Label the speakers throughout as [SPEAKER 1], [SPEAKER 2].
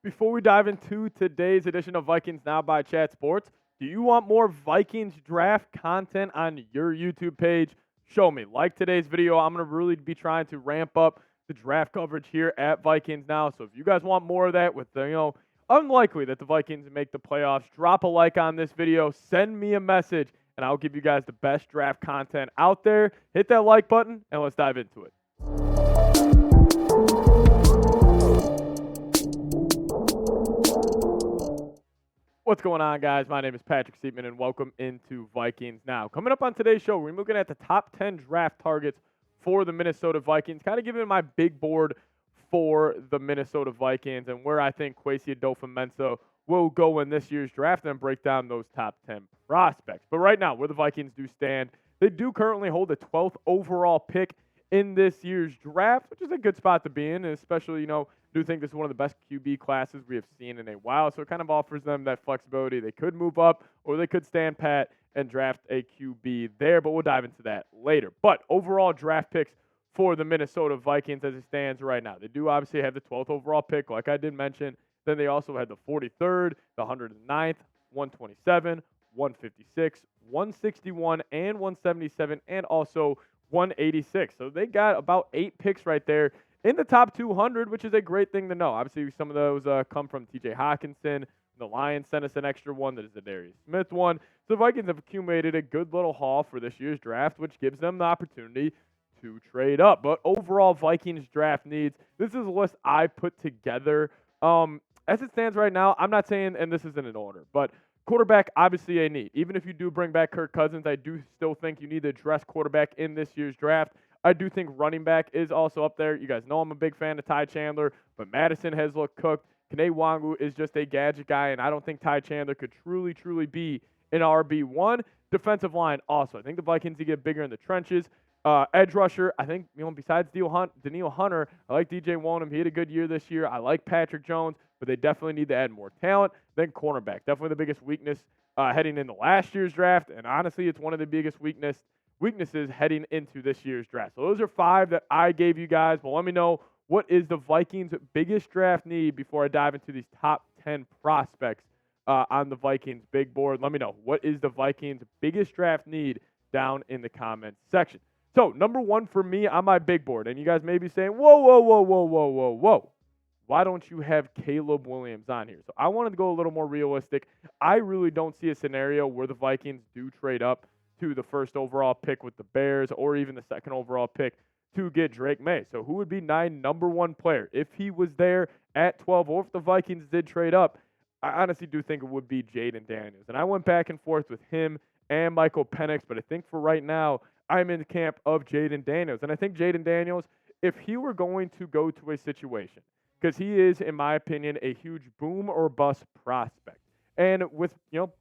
[SPEAKER 1] Before we dive into today's edition of Vikings Now by Chat Sports, do you want more Vikings draft content on your YouTube page? Show me. Like today's video, I'm going to really be trying to ramp up the draft coverage here at Vikings Now. So if you guys want more of that with the, unlikely that the Vikings make the playoffs, drop a like on this video, send me a message, and I'll give you guys the best draft content out there. Hit that like button, and let's dive into it. What's going on, guys? My name is Patrick Siepman, and welcome into Vikings Now. Coming up on today's show, we're looking at the top 10 draft targets for the Minnesota Vikings, kind of giving my big board for the Minnesota Vikings and where I think Kwesi Adofo-Mensah will go in this year's draft and break down those top 10 prospects. But right now, where the Vikings do stand, they do currently hold the 12th overall pick in this year's draft, which is a good spot to be in, and especially, do think this is one of the best QB classes we have seen in a while. So it kind of offers them that flexibility. They could move up or they could stand pat and draft a QB there, but we'll dive into that later. But overall draft picks for the Minnesota Vikings as it stands right now. They do obviously have the 12th overall pick, like I did mention. Then they also had the 43rd, the 109th, 127, 156, 161, and 177, and also 186. So they got about 8 picks right there in the top 200, which is a great thing to know. Obviously, some of those come from T.J. Hawkinson. The Lions sent us an extra one that is the Darius Smith one. So the Vikings have accumulated a good little haul for this year's draft, which gives them the opportunity to trade up. But overall, Vikings draft needs. This is a list I put together. As it stands right now, I'm not saying, and this isn't in order, but quarterback, obviously a need. Even if you do bring back Kirk Cousins, I do still think you need to address quarterback in this year's draft. I do think running back is also up there. You guys know I'm a big fan of Ty Chandler, but Madison has looked cooked. Kene Wangu is just a gadget guy, and I don't think Ty Chandler could truly be an RB1. Defensive line also. I think the Vikings need to get bigger in the trenches. Edge rusher, I think, besides Daniil Hunter, I like DJ Wonnum. He had a good year this year. I like Patrick Jones, but they definitely need to add more talent. Then cornerback, definitely the biggest weakness heading into last year's draft, and honestly, it's one of the biggest weaknesses heading into this year's draft. So those are 5 that I gave you guys, but let me know, what is the Vikings' biggest draft need before I dive into these top 10 prospects on the Vikings' big board? Let me know, what is the Vikings' biggest draft need down in the comments section. So number 1 for me on my big board, and you guys may be saying, whoa. Why don't you have Caleb Williams on here? So I wanted to go a little more realistic. I really don't see a scenario where the Vikings do trade up to the first overall pick with the Bears or even the second overall pick to get Drake May. So who would be my number 1 player? If he was there at 12 or if the Vikings did trade up, I honestly do think it would be Jaden Daniels. And I went back and forth with him and Michael Penix, but I think for right now, I'm in the camp of Jaden Daniels. And I think Jaden Daniels, if he were going to go to a situation, because he is, in my opinion, a huge boom or bust prospect. And with,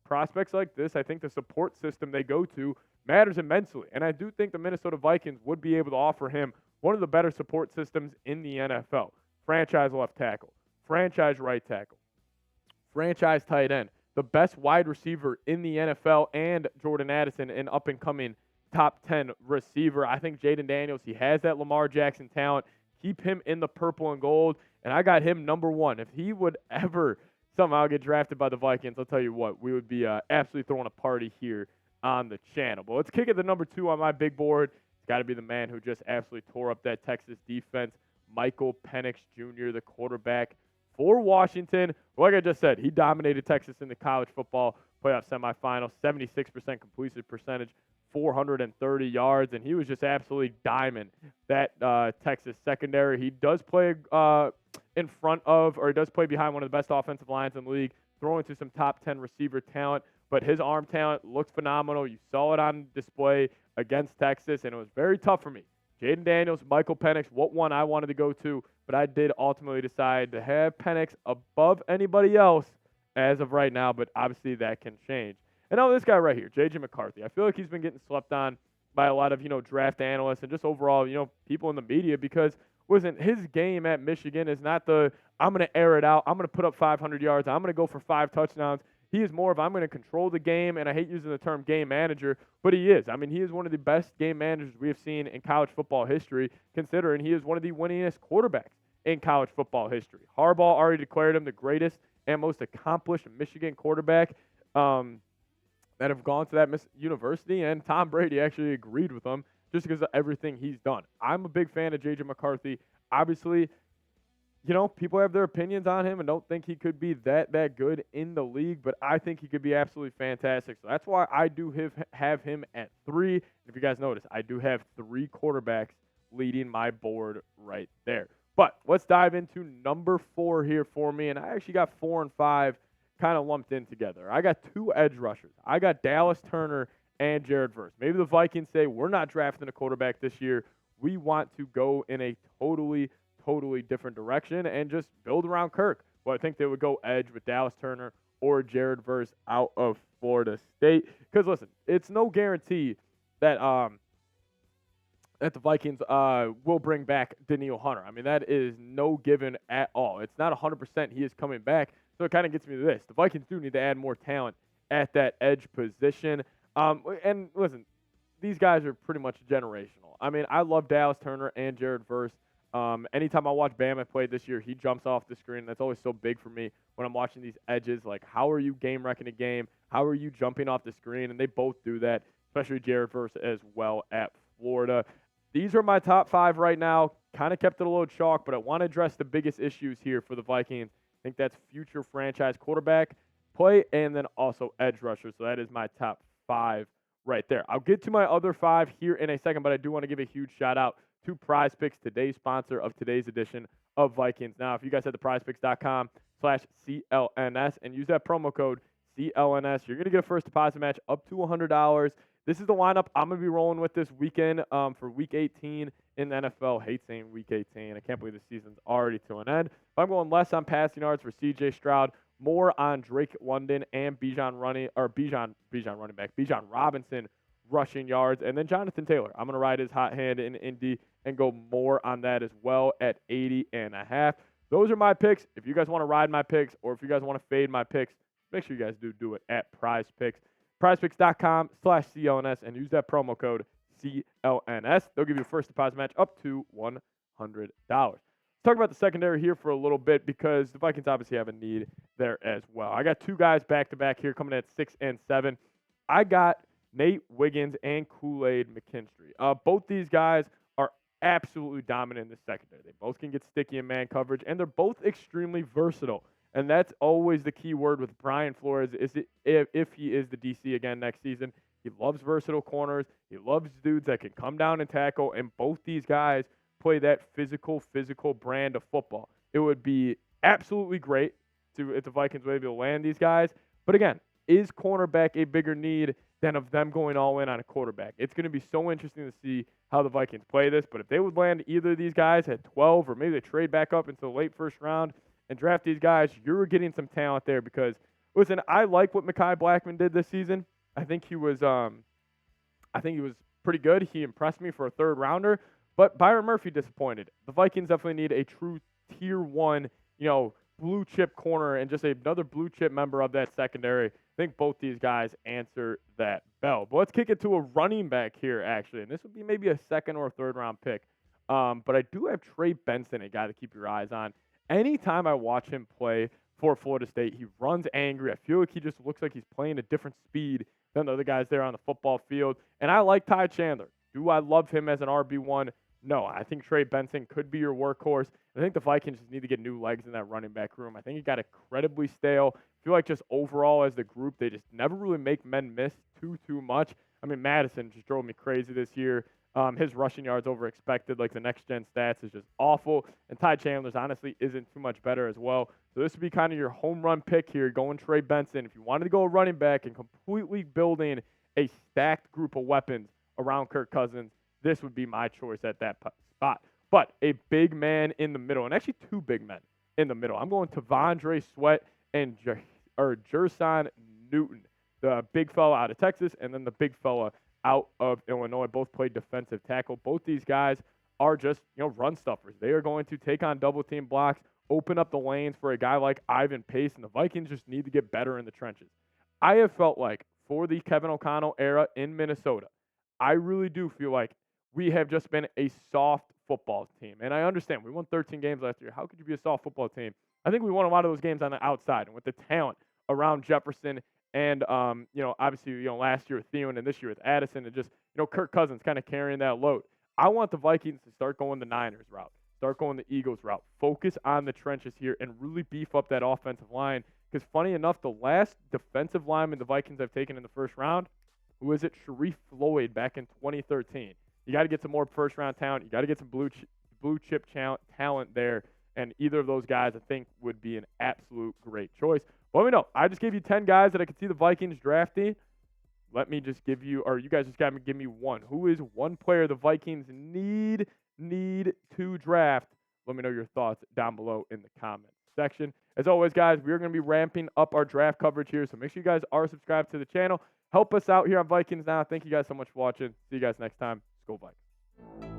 [SPEAKER 1] prospects like this, I think the support system they go to matters immensely. And I do think the Minnesota Vikings would be able to offer him one of the better support systems in the NFL. Franchise left tackle, franchise right tackle, franchise tight end, the best wide receiver in the NFL, and Jordan Addison, an up-and-coming top 10 receiver. I think Jaden Daniels, he has that Lamar Jackson talent. Keep him in the purple and gold, and I got him number 1. If he would ever somehow get drafted by the Vikings, I'll tell you what, we would be absolutely throwing a party here on the channel. But let's kick it to number 2 on my big board. It's got to be the man who just absolutely tore up that Texas defense, Michael Penix Jr., the quarterback for Washington. Like I just said, he dominated Texas in the college football playoff semifinal, 76% completion percentage, 430 yards, and he was just absolutely diamond that Texas secondary. He does play in front of, or he does play behind one of the best offensive lines in the league, throwing to some top 10 receiver talent, but his arm talent looks phenomenal. You saw it on display against Texas, and it was very tough for me. Jaden Daniels, Michael Penix, what one I wanted to go to, but I did ultimately decide to have Penix above anybody else as of right now, but obviously that can change. And now this guy right here, J.J. McCarthy, I feel like he's been getting slept on by a lot of, draft analysts and just overall, people in the media because, listen, his game at Michigan is not the, I'm going to air it out, I'm going to put up 500 yards, I'm going to go for 5 touchdowns. He is more of, I'm going to control the game, and I hate using the term game manager, but he is. I mean, he is one of the best game managers we have seen in college football history, considering he is one of the winningest quarterbacks in college football history. Harbaugh already declared him the greatest and most accomplished Michigan quarterback that have gone to that university, and Tom Brady actually agreed with him just because of everything he's done. I'm a big fan of J.J. McCarthy. Obviously, people have their opinions on him and don't think he could be that good in the league, but I think he could be absolutely fantastic. So that's why I do have him at 3. And if you guys notice, I do have 3 quarterbacks leading my board right there. But let's dive into number 4 here for me, and I actually got 4 and 5 kind of lumped in together. I got 2 edge rushers. I got Dallas Turner and Jared Verse. Maybe the Vikings say, we're not drafting a quarterback this year. We want to go in a totally different direction and just build around Kirk. Well, I think they would go edge with Dallas Turner or Jared Verse out of Florida State. Because, listen, it's no guarantee that the Vikings will bring back Danielle Hunter. I mean, that is no given at all. It's not 100% he is coming back. So it kind of gets me to this. The Vikings do need to add more talent at that edge position. And listen, these guys are pretty much generational. I mean, I love Dallas Turner and Jared Verse. Anytime I watch Bama play this year, he jumps off the screen. That's always so big for me when I'm watching these edges. Like, how are you game wrecking a game? How are you jumping off the screen? And they both do that, especially Jared Verse as well at Florida. These are my top 5 right now. Kind of kept it a little chalk, but I want to address the biggest issues here for the Vikings. I think that's future franchise quarterback play and then also edge rusher. So that is my top 5 right there. I'll get to my other 5 here in a second, but I do want to give a huge shout out to Prize Picks, today's sponsor of today's edition of Vikings Now. If you guys head to prizepicks.com/CLNS and use that promo code CLNS, you're going to get a first deposit match up to $100. This is the lineup I'm going to be rolling with this weekend for Week 18 in the NFL. Hate saying Week 18. I can't believe the season's already to an end. But I'm going less on passing yards for C.J. Stroud, more on Drake London and Bijan Robinson rushing yards, and then Jonathan Taylor. I'm going to ride his hot hand in Indy and go more on that as well at 80.5. Those are my picks. If you guys want to ride my picks or if you guys want to fade my picks, make sure you guys do it at Prize Picks. PrizePicks.com/CLNS and use that promo code CLNS. They'll give you a first deposit match up to $100. Let's talk about the secondary here for a little bit because the Vikings obviously have a need there as well. I got 2 guys back-to-back here coming in at 6 and 7. I got Nate Wiggins and Kool-Aid McKinstry. Both these guys are absolutely dominant in the secondary. They both can get sticky in man coverage, and they're both extremely versatile. And that's always the key word with Brian Flores is if he is the DC again next season. He loves versatile corners. He loves dudes that can come down and tackle, and both these guys play that physical brand of football. It would be absolutely great if the Vikings were able to land these guys. But again, is cornerback a bigger need than of them going all in on a quarterback? It's going to be so interesting to see how the Vikings play this. But if they would land either of these guys at 12 or maybe they trade back up into the late first round and draft these guys, you're getting some talent there because, listen, I like what Mekhi Blackmon did this season. I think he was pretty good. He impressed me for a third rounder. But Byron Murphy disappointed. The Vikings definitely need a true tier 1, blue chip corner and just another blue chip member of that secondary. I think both these guys answer that bell. But let's kick it to a running back here, actually. And this would be maybe a second or third round pick. But I do have Trey Benson, a guy to keep your eyes on. Anytime I watch him play for Florida State, he runs angry. I feel like he just looks like he's playing a different speed than the other guys there on the football field. And I like Ty Chandler. Do I love him as an RB1? No, I think Trey Benson could be your workhorse. I think the Vikings just need to get new legs in that running back room. I think he got incredibly stale. I feel like just overall as the group, they just never really make men miss too much. I mean, Madison just drove me crazy this year. His rushing yards over expected, like the next-gen stats, is just awful. And Ty Chandler's honestly isn't too much better as well. So this would be kind of your home run pick here, going Trey Benson. If you wanted to go a running back and completely building a stacked group of weapons around Kirk Cousins, this would be my choice at that spot. But a big man in the middle, and actually 2 big men in the middle. I'm going to T'Vondre Sweat and Jerson Newton, the big fella out of Texas, and then the big fella out of Illinois. Both played defensive tackle. Both these guys are just, run stuffers. They are going to take on double team blocks, open up the lanes for a guy like Ivan Pace, and the Vikings just need to get better in the trenches. I have felt like for the Kevin O'Connell era in Minnesota, I really do feel like we have just been a soft football team. And I understand we won 13 games last year. How could you be a soft football team? I think we won a lot of those games on the outside and with the talent around Jefferson and, obviously, last year with Thielen and this year with Addison and just, Kirk Cousins kind of carrying that load. I want the Vikings to start going the Niners route, start going the Eagles route, focus on the trenches here and really beef up that offensive line. Because funny enough, the last defensive lineman the Vikings have taken in the first round, who is it? Sharif Floyd back in 2013. You got to get some more first-round talent. You got to get some blue chip talent there. And either of those guys, I think, would be an absolute great choice. But let me know. I just gave you 10 guys that I could see the Vikings drafting. Let me just give you, or you guys just got to give me one. Who is one player the Vikings need to draft? Let me know your thoughts down below in the comments section. As always, guys, we're going to be ramping up our draft coverage here, so make sure you guys are subscribed to the channel. Help us out here on Vikings Now. Thank you guys so much for watching. See you guys next time. Let's go Vikings.